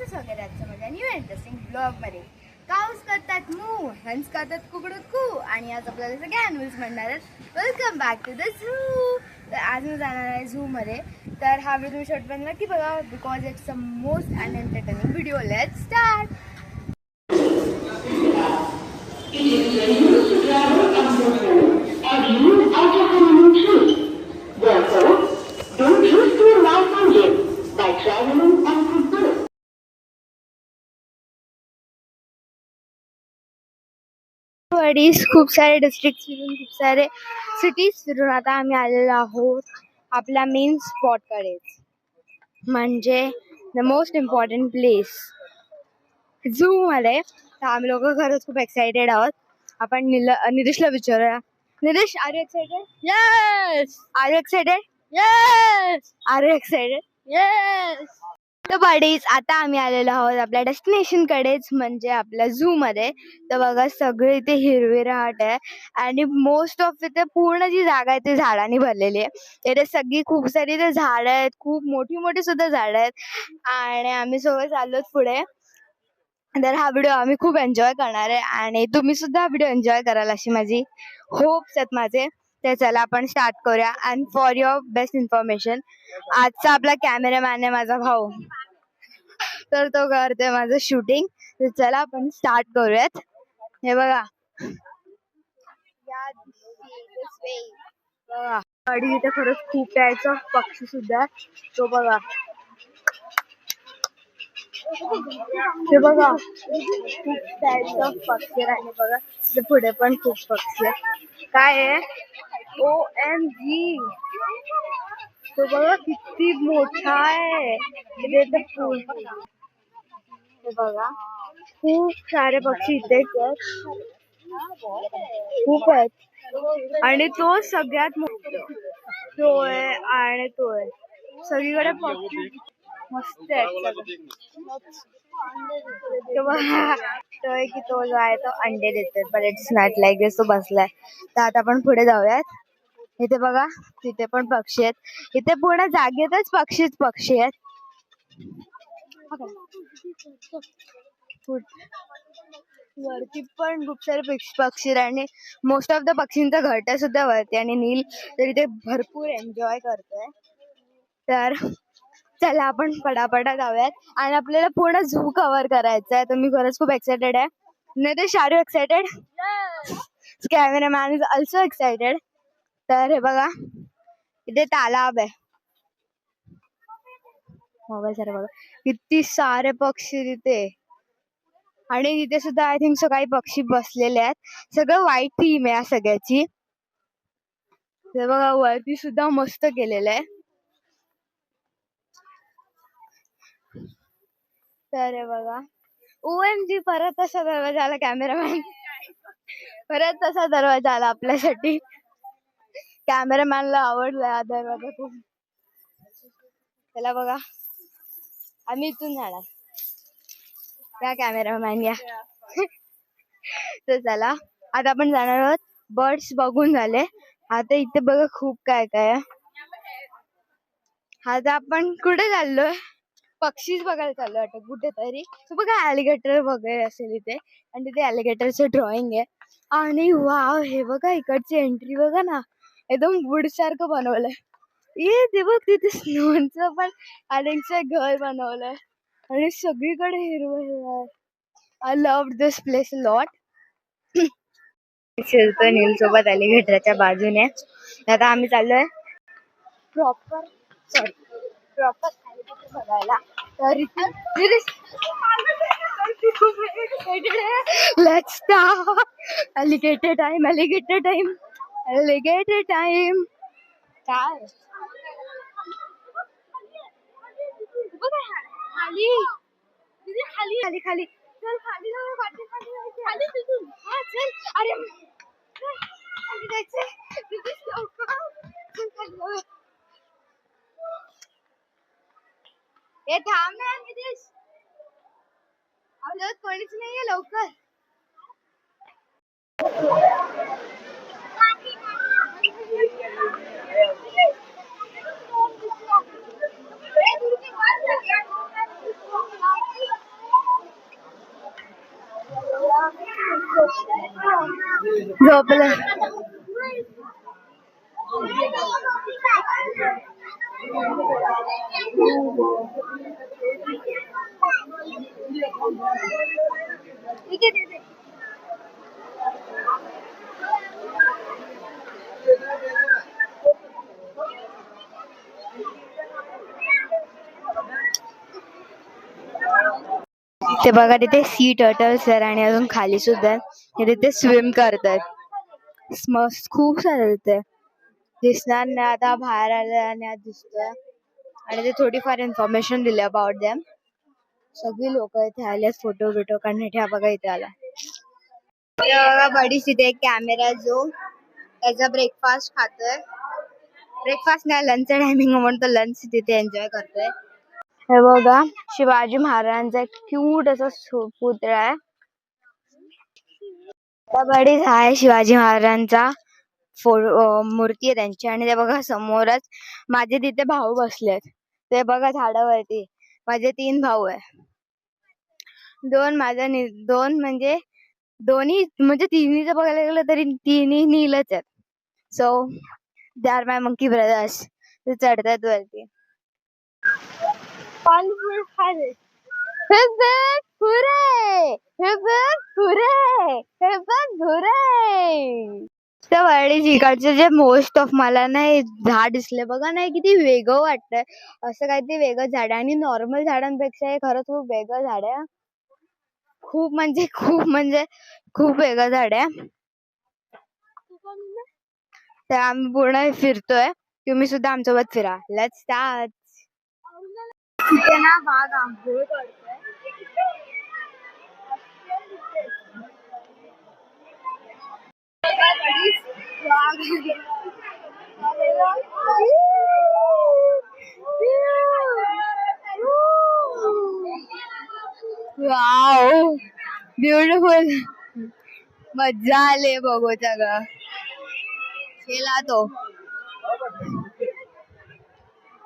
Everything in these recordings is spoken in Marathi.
तुमचं स्वागत आहे आजच्या माझ्या न्यू इंटरेस्टिंग ब्लॉगमध्ये. काऊस करतात मू, हंस करतात कुकडू कू, आणि आज आपल्याला सगळे ॲनिमल्स म्हणणार आहेत welcome back to the zoo. तर आज मी जाणार आहे झूमध्ये. तर हा व्हिडिओ तुम्ही शॉर्ट पण नक्की बघा because it's a most and entertaining video. Let's start. खूप सारे डिस्ट्रिक्ट फिरून खूप सारे सिटीज फिरून आता आम्ही आलेलो आहोत आपल्या मेन स्पॉटकडे, म्हणजे the most important place zoo मध्ये. तर आम्ही लोक खरंच खूप एक्साइटेड आहोत. आपण निदेशला विचारूया. Nidesh, are you excited? Yes. Are you excited? Yes. Are you excited? Yes. तर बडीज, आता आम्ही आलेलो आहोत आपल्या डेस्टिनेशन कडेच, म्हणजे आपल्या झू मध्ये. तर बघा सगळे इथे हिरविराट आहे आणि मोस्ट ऑफ इथे पूर्ण जी जागा आहे ती झाडांनी भरलेली आहे. इथे सगळी खूप सारी इथे झाडं आहेत, खूप मोठी मोठी सुद्धा झाडं आहेत आणि आम्ही सगळे चाललोत पुढे. तर हा व्हिडिओ आम्ही खूप एन्जॉय करणार आहे आणि तुम्ही सुद्धा हा व्हिडिओ एन्जॉय कराल अशी माझी होप्स आहेत माझे. तर चला आपण स्टार्ट करूया. And for your best information, आजचा आपला कॅमेरामॅन आहे माझा भाऊ, तर तो करतोय माझं शूटिंग. तर चला आपण स्टार्ट करूयात. हे बघा गाडी इथे खरंच खूप टाईपचा पक्षी सुद्धा. तो बघा, हे बघा खूप टाईपचा पक्षी आहे. बघा ते पुढे पण खूप पक्षी आहे. काय आहे? OMG, तो बघा किती मोठा आहे. हे बघा खूप सारे पक्षी इथे खूप आहेत आणि तो सगळ्यात मोठा तो आहे आणि तो आहे. सगळीकडे पक्षी मस्त आहेत. की तो जो आहे तो अंडे देतोय, बट इट्स नॉट लाईक दिस. तो बसलाय. तर आता आपण पुढे जाऊयात. इथे बघा तिथे पण पक्षी आहेत. इथे पूर्ण जागेतच पक्षी आहेत. वरती पण खूप सारे पक्षी आणि मोस्ट ऑफ द पक्षींचा घरटा सुद्धा वरती आणि नील तर इथे भरपूर एन्जॉय करतोय. तर चला आपण पटापटा जाऊयात आणि आपल्याला पूर्ण झू कव्हर करायचा आहे. तर मी खरंच खूप एक्सायटेड आहे. Nitesh, are you excited? Cameraman is also excited. तर हे बघा इथे तालाब आहे. मोबाईल बघा किती सारे पक्षी तिथे, आणि तिथे सुद्धा आय थिंक काही पक्षी बसलेले आहेत. सगळं व्हाईट थीम आहे या सगळ्याची. हे बघा वरती सुद्धा मस्त केलेलं आहे. तर हे बघा OMG, परत तसा दरवाजा आला. कॅमेरामॅन परत तसा दरवाजा आला आपल्यासाठी. कॅमेरामॅनला आवडला हा दरवाजा खूप. त्याला बघा आम्ही इथून जाणार. त्या कॅमेरामॅन या. तर चला आता आपण जाणार आहोत. बर्ड्स बघून झाले. आता इथे बघा खूप काय काय आहे. आता आपण कुठे चाललोय? पक्षीच बघायला चाललो वाटतं कुठेतरी. तू बघा ॲलिगेटर वगैरे असेल इथे आणि तिथे ॲलिगेटरचं ड्रॉइंग आहे. आणि वाव, हे बघा इकडची एंट्री बघा ना, एकदम वुड सारखं बनवलंय. ते बघ तिथे स्नोचं पण आलेचं घर बनवलंय आणि सगळीकडे हिरवं हिरवं. I love this place lot. शिरतो नील सोबत ॲलिगेटरच्या बाजूने. आता आम्ही चाललोय प्रॉपर बघायला. तर let's start. ॲलिगेटर time, ॲलिगेटर time, ॲलिगेटर time. काय खाली खाली खाली खाली चल, खाली जाऊ. खाली तिथून हा चल. अरे खाली जायचंय. हे थांब ना निदेश, आपल्याला कोणीच नाहीये लवकर. झोपलं. ते बघा तिथे सी टर्टल्स आहे आणि अजून खाली सुद्धा आहे. हे तिथे स्विम करतात. मस्त खूप सारे तिथे दिसणार नाही आता बाहेर आले आज दिसतोय. आणि ते थोडीफार इन्फॉर्मेशन दिली अबाउट दॅम. सगळी लोक इथे आले फोटो बिटो काढण्यासाठी. हा बघा इथे आला बघा बडीच तिथे एक कॅमेरा जो त्याचा ब्रेकफास्ट खातोय. ब्रेकफास्ट नाही लंच टायमिंग म्हणतो लंच तिथे एन्जॉय करतोय. हे बघा शिवाजी महाराजांचा एक क्यूट असा पुतळा आहे. बडीच आहे शिवाजी महाराजांचा मूर्ती आहे त्यांची. आणि ते बघा समोरच माझे तिथे भाऊ बसलेत. ते बघा झाडावरती माझे 3 भाऊ आहे. दोन म्हणजे दोन्ही म्हणजे तिन्हीच बघायला गेलं तरी तिन्ही नीलच आहेत. So they are my monkey brothers. ते चढतात वरती. त्या वाडीच इकडचे जे मोस्ट ऑफ मला नाही झाड दिसले बघा नाही किती वेगळं वाटतंय. असं काहीतरी वेगळं झाड आहे. आणि नॉर्मल झाडांपेक्षा हे खरंच खूप वेगळं झाड आहे. खूप वेगळं झाड आहे. तर आम्ही पूर्ण फिरतोय. तुम्ही सुद्धा आमच्यासोबत फिरा. Let's start. तिथे ना वाघ आंघोळ करतोय. Wow beautiful. मज्जा आली बघू सगळं. गेला तो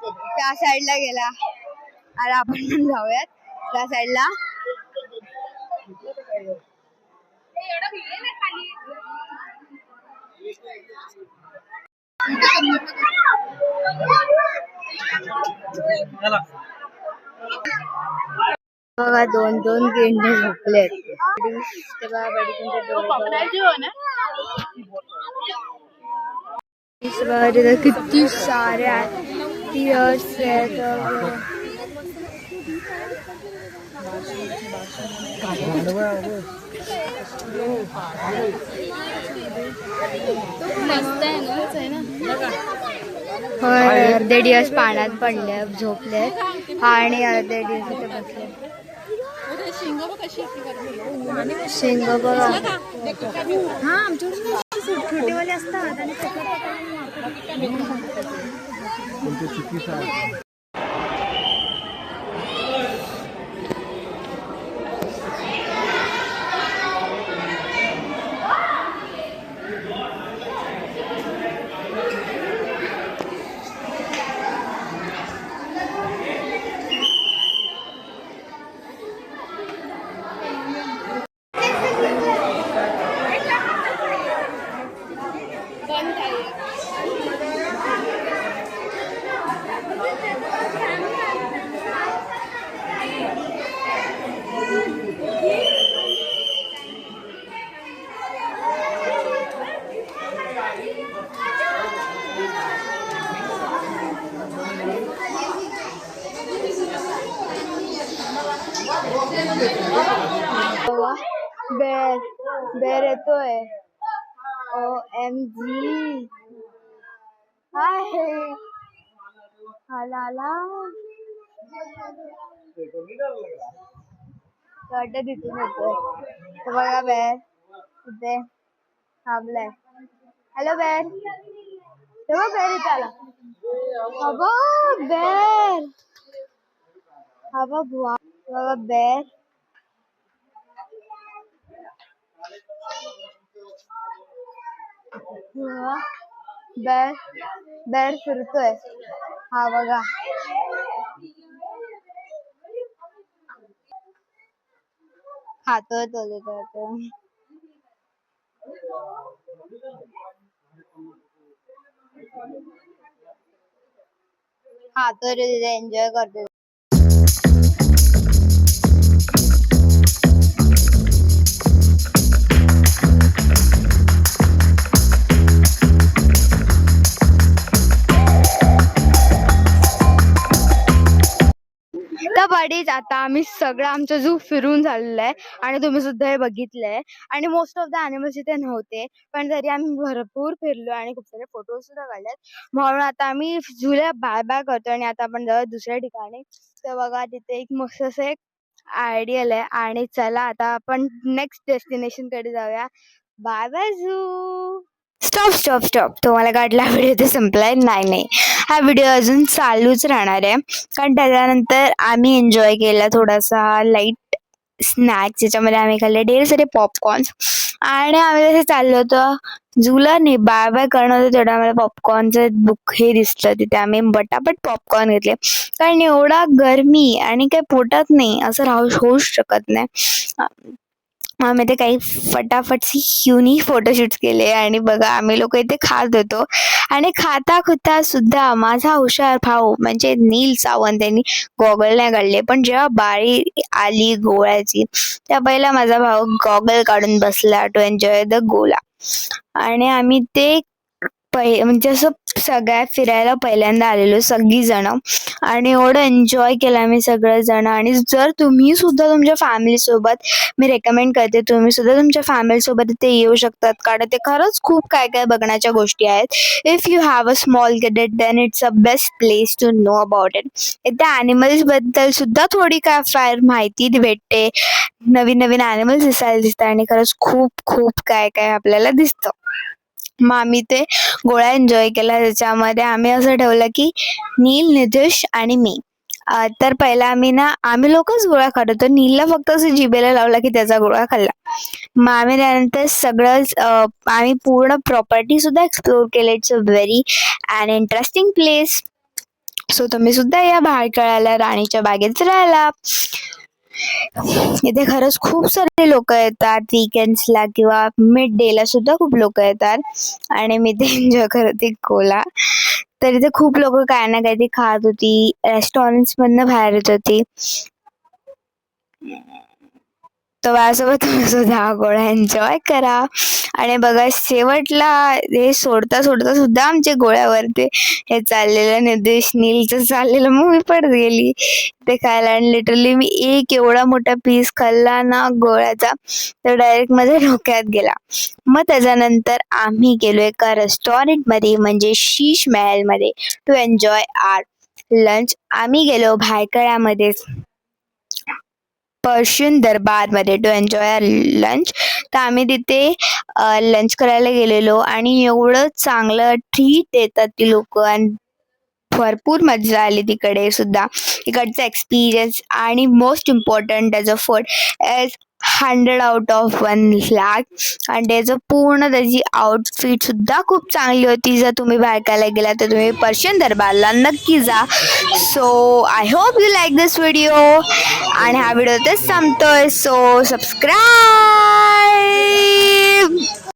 त्या साईडला गेला. अरे आपण पण जाऊयात त्या साईडला. बघा 2 गेंडे झोपलेत. किती साऱ्या टीयर्स आहेत. अर्धे दिवस पाण्यात पडले झोपले आणि अर्धे दिवस इथे बसले. शिंग बघा हा आमच्याकडे छोटेवाले असतात. बेर येतोय. OMG आहे. आला तिथून येतोय. बघा बेर इथे थांबलाय. हॅलो बेर. तेव्हा बेर इथे आला. बेर बघा बेर. बेर फिरतोय. हा बघा खातोय तो. खातो रे, एन्जॉय करतो. तर बडीच आता आम्ही सगळं आमचा झू फिरून झालेला आहे आणि तुम्ही सुद्धा हे बघितलंय. आणि मोस्ट ऑफ द अॅनिमल्स इथे नव्हते, पण तरी आम्ही भरपूर फिरलो आणि खूप सारे फोटोज सुद्धा काढलेत. म्हणून आता आम्ही झूला बाय बाय करतो आणि आता आपण जाऊया दुसऱ्या ठिकाणी. तर बघा तिथे एक मस्त असं एक आयडियल आहे आणि चला आता आपण नेक्स्ट डेस्टिनेशन कडे जाऊया. Bye bye zoo. Stop stop stop, तुम्हाला काढला व्हिडिओ ते संपलाय? नाही नाही, हा व्हिडिओ अजून चालूच राहणार आहे. कारण त्याच्यानंतर आम्ही एन्जॉय केला थोडासा लाईट स्नॅक्स, ज्याच्यामध्ये आम्ही खाल्ले ढेर सारे पॉपकॉर्न्स. आणि आम्ही जसे चाललो होतो झूला नाही बाय बाय करणार होतो, तेवढा आम्हाला पॉपकॉर्नचं बुक हे दिसलं. तिथे आम्ही पटापट पॉपकॉर्न घेतले, कारण एवढा गरमी आणि काही पोटात नाही असं होऊच शकत नाही. आम्ही ते काही फटाफटशी युनिक फोटोशूट्स केले आणि बघा आम्ही लोक इथे खात होतो. आणि खाता खाता सुद्धा माझा हुशार भाऊ म्हणजे नील सावंत यांनी गॉगल नाही काढले, पण जेव्हा बारी आली गोळ्याची त्या पहिला माझा भाऊ गॉगल काढून बसला टू एन्जॉय द गोला. आणि आम्ही ते म्हणजे असं सगळ्या फिरायला पहिल्यांदा आलेलो सगळी जण, आणि एवढं एन्जॉय केलं आम्ही सगळे जण. आणि जर तुम्ही सुद्धा तुमच्या फॅमिली सोबत, मी रेकमेंड करते तुम्ही सुद्धा तुमच्या फॅमिली सोबत इथे येऊ शकतात, कारण ते खरंच खूप काय काय बघण्याच्या गोष्टी आहेत. If you have a small kid then it's a best place to know about it. इथे अॅनिमल्स बद्दल सुद्धा थोडी काय फार माहिती भेटते, नवीन नवीन अॅनिमल्स दिसायला दिसतात आणि खरंच खूप खूप काय काय आपल्याला दिसतं. मग आम्ही ते गोळा एन्जॉय केला. त्याच्यामध्ये आम्ही असं ठेवलं की नील, नितेश आणि मी. तर पहिला आम्ही लोकच गोळा खात होतो. नीलला फक्त असं जिभेला लावला की त्याचा गोळा खाल्ला. मग आम्ही त्यानंतर सगळंच आम्ही पूर्ण प्रॉपर्टी सुद्धा एक्सप्लोर केली. It's a very and interesting place. So तुम्ही सुद्धा या भायखळ्याला, राणीच्या बागेत राहायला. इथे खरंच खूप सारे लोक येतात वीकेंड्सला किंवा मिड डे ला सुद्धा खूप लोक येतात. आणि मी ते एन्जॉय करत होती गोला. तर इथे खूप लोक काय ना काही खात होती, रेस्टॉरंट्स मधनं बाहेर येत होती. तर माझ्यासोबत तुम्ही सुद्धा हा गोळा एन्जॉय करा. आणि बघा शेवटला हे सोडता सोडता सुद्धा आमच्या गोळ्यावरती हे चाललेलं निर्देश नीलचं चाललेलं मूवी पडत गेली ते खायला. आणि लिटरली मी एक एवढा मोठा पीस खाल्ला ना गोळ्याचा, तर डायरेक्ट माझ्या डोक्यात गेला. मग त्याच्यानंतर आम्ही गेलो एका रेस्टॉरंट मध्ये, म्हणजे शीश महल मध्ये, टू एन्जॉय आर लंच. आम्ही गेलो भायखळ्यामध्ये पर्शियन दरबार मध्ये टू एन्जॉय लंच. तर आम्ही तिथे लंच करायला गेलेलो आणि एवढं चांगलं ट्रीट देतात ती लोक आणि भरपूर मजा आली तिकडे सुद्धा. इकडचा एक्सपिरियन्स आणि मोस्ट इम्पॉर्टंट त्याचं फूड इज 100 आउट ऑफ 1,00,000. आणि त्याचं पूर्ण त्याची आउटफिट सुद्धा खूप चांगली होती. जर तुम्ही बायकाला गेला तर तुम्ही पर्शियन दरबारला नक्की जा. So I hope you like this video. आणि हा व्हिडिओ तेच संपतोय. So subscribe.